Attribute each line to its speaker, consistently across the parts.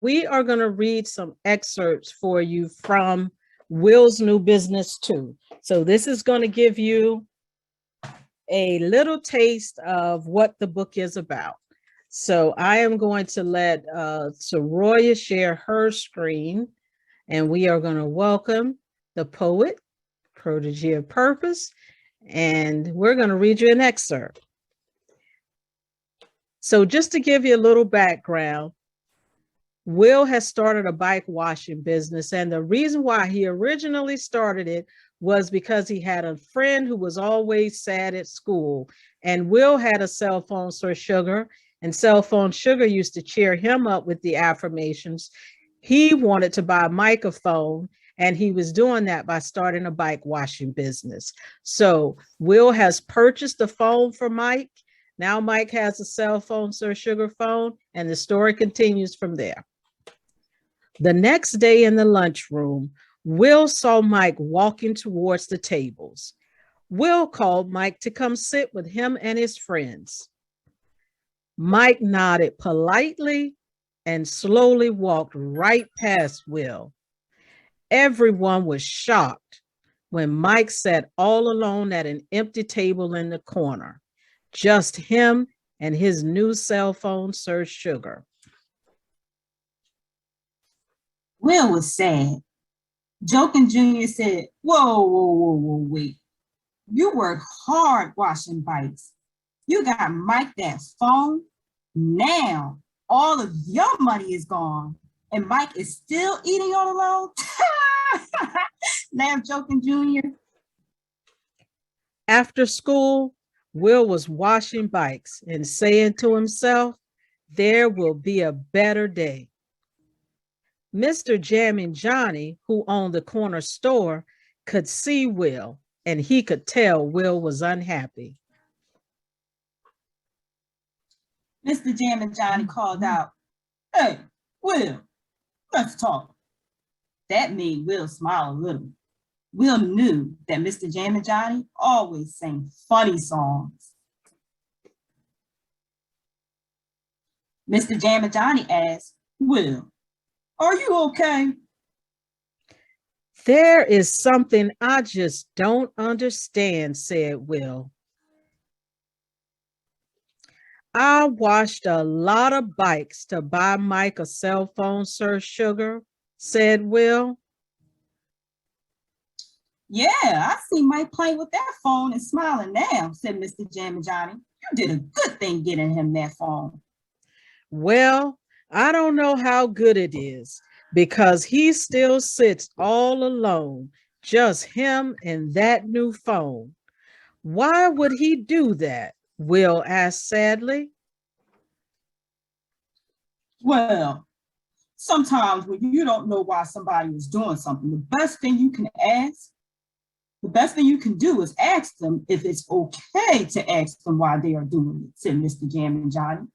Speaker 1: we are going to read some excerpts for you from Will's New Business too. So this is going to give you a little taste of what the book is about. So I am going to let Soraya share her screen, and we are going to welcome the poet, protege of purpose, and we're going to read you an excerpt. So just to give you a little background, Will has started a bike washing business, and the reason why he originally started it was because he had a friend who was always sad at school, and Will had a cell phone, Sir S.U.G.A.R, and Cell Phone Sir S.U.G.A.R used to cheer him up with the affirmations. He wanted to buy a microphone, and he was doing that by starting a bike washing business. So Will has purchased the phone for Mike. Now Mike has a Cell Phone Sir S.U.G.A.R phone, and the story continues from there. The next day in the lunchroom, Will saw Mike walking towards the tables. Will called Mike to come sit with him and his friends. Mike nodded politely and slowly walked right past Will. Everyone was shocked when Mike sat all alone at an empty table in the corner, just him and his new cell phone, Sir S.U.G.A.R.
Speaker 2: Will was sad. Joking Jr. said, whoa, wait. You work hard washing bikes. You got Mike that phone. Now all of your money is gone and Mike is still eating all alone. Laughed Joking Jr.
Speaker 1: After school, Will was washing bikes and saying to himself, there will be a better day. Mr. Jammin' Johnny, who owned the corner store, could see Will, and he could tell Will was unhappy.
Speaker 2: Mr. Jammin' Johnny called out, hey, Will, let's talk. That made Will smile a little. Will knew that Mr. Jammin' Johnny always sang funny songs. Mr. Jammin' Johnny asked, Will, are you okay?
Speaker 1: There is something I just don't understand, said Will. I washed a lot of bikes to buy Mike a cell phone, Sir S.U.G.A.R, said Will.
Speaker 2: Yeah, I see Mike playing with that phone and smiling now, said Mr. Jammin' Johnny. You did a good thing getting him that phone.
Speaker 1: Well, I don't know how good it is because he still sits all alone, just him and that new phone. Why would he do that? Will asked sadly.
Speaker 2: Well, sometimes when you don't know why somebody is doing something, the best thing you can do is ask them if it's okay to ask them why they are doing it, said Mr. Jammin' Johnny.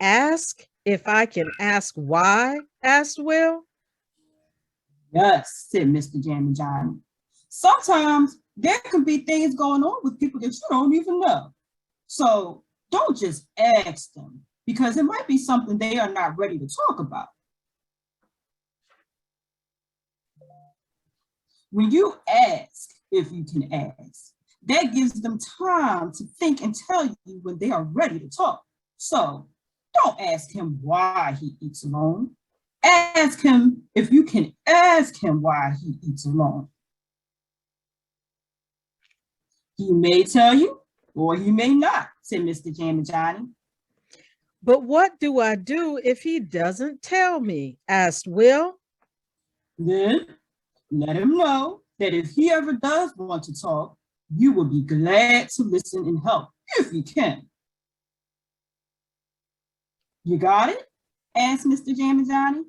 Speaker 1: Ask if I can ask why? Asked Will.
Speaker 2: Yes, said Mr. Jammin' Johnny. Sometimes there can be things going on with people that you don't even know. So don't just ask them because it might be something they are not ready to talk about. When you ask if you can ask, that gives them time to think and tell you when they are ready to talk. So don't ask him why he eats alone. Ask him if you can ask him why he eats alone. He may tell you or he may not, said Mr. Jammin' Johnny.
Speaker 1: But what do I do if he doesn't tell me? Asked Will.
Speaker 2: Then let him know that if he ever does want to talk, you will be glad to listen and help if you can. You got it? Asked Mr. Jammin' Johnny.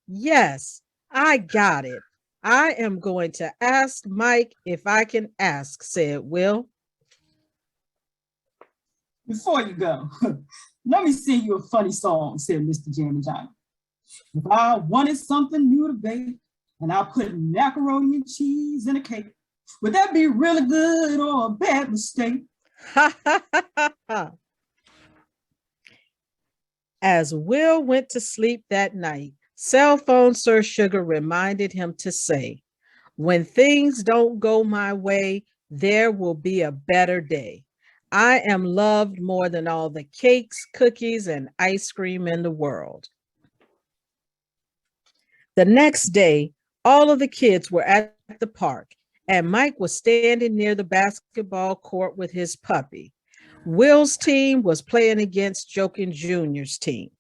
Speaker 1: Yes, I got it. I am going to ask Mike if I can ask, said Will.
Speaker 2: Before you go, let me sing you a funny song, said Mr. Jammin' Johnny. If I wanted something new to bake and I put macaroni and cheese in a cake, would that be really good or a bad mistake?
Speaker 1: As Will went to sleep that night, Cell Phone Sir S.U.G.A.R reminded him to say, when things don't go my way, there will be a better day. I am loved more than all the cakes, cookies, and ice cream in the world. The next day, all of the kids were at the park, and Mike was standing near the basketball court with his puppy. Will's team was playing against Jokin Jr.'s team.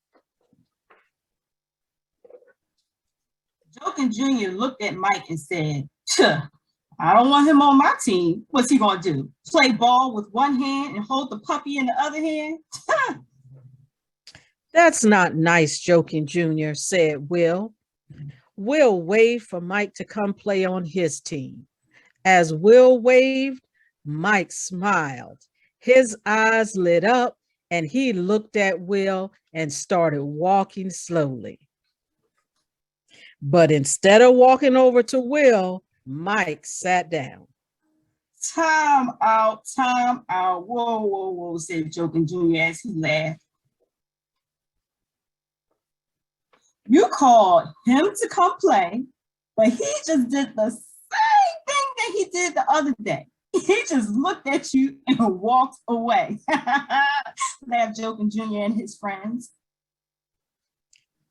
Speaker 2: Jokin Jr. looked at Mike and said, I don't want him on my team. What's he gonna do? Play ball with one hand and hold the puppy in the other hand?
Speaker 1: That's not nice, Jokin Jr., said Will. Will waved for Mike to come play on his team. As Will waved, Mike smiled. His eyes lit up and he looked at Will and started walking slowly. But instead of walking over to Will, Mike sat down.
Speaker 2: Time out, time out. Whoa, whoa, whoa, said Jokin Jr. as he laughed. You called him to come play, but he just did the same thing that he did the other day. He just looked at you and walked away. Laughed Jokin Jr. and his friends.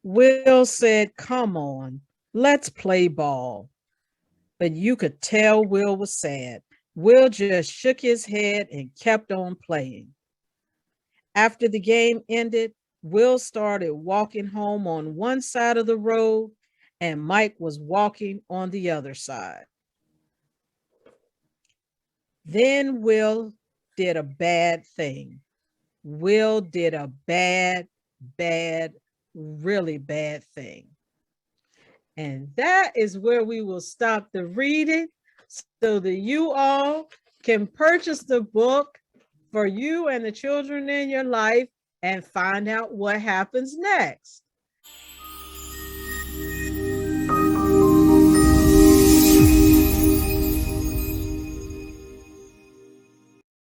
Speaker 1: Will said, come on, let's play ball. But you could tell Will was sad. Will just shook his head and kept on playing. After the game ended, Will started walking home on one side of the road and Mike was walking on the other side. Then Will did a bad thing. Will did a bad, really bad thing. And that is where we will stop the reading so that you all can purchase the book for you and the children in your life and find out what happens next.